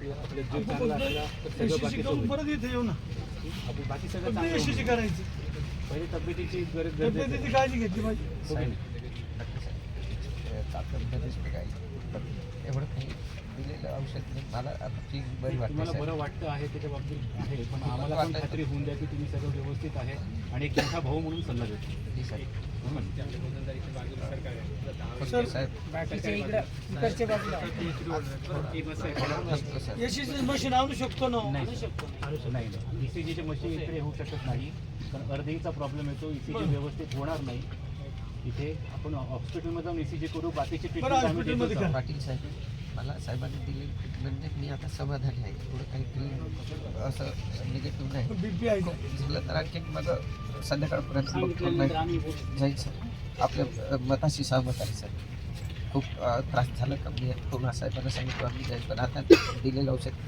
आपलं जीव चांगला असला तर सगळं बाकी करून परत इथे येऊ ना. आपण बाकी सगळं फक्त चांगलं यशस्वी होईल. करायची. पहिले तब्येतीची गरज गरजेची तब्येतीची आहे. काळजी घेतली पाहिजे. हो की नाही? एवढं काही दिलेलं औषध नाही. मला आता ती बरी वाटते तुम्हाला साहेब. बरं वाटतं आहे त्याच्या बाबतीत आहे, पण आम्हाला पण वाटतं. खात्री होऊन द्या की तुम्ही सगळं व्यवस्थित आहे आणि एक मोठा भाऊ म्हणून सल्ला देतो. ठीक आहे. सर, साहेब सर यशस्वी मशीन आणू शकतो ना. नाही ECGची मशीन इकडे होऊ शकत नाही, कारण अर्धीचा प्रॉब्लेम येतो. ECG व्यवस्थित होणार नाही. इथे आपण हॉस्पिटलमध्ये जाऊन ECG करू, बाकीची बरं, ट्रीटमेंट आम्ही हॉस्पिटलमध्ये देतो. करा. पाटील साहेब, मला साहेबांनी दिलेली ट्रीटमेंट मी आता समाधानी आहे. एवढं काही असं निगेटिव्ह नाही. बीपी आहे का? झालं तर आणखी मग संध्याकाळपर्यंत बघतो नाही जाईल सर. आपल्या मताशी सहमत आहे सर. खूप त्रास झाला का मी पुन्हा साहेबांना सांगितलं आम्ही जाईल, पण आता दिलेलं औषध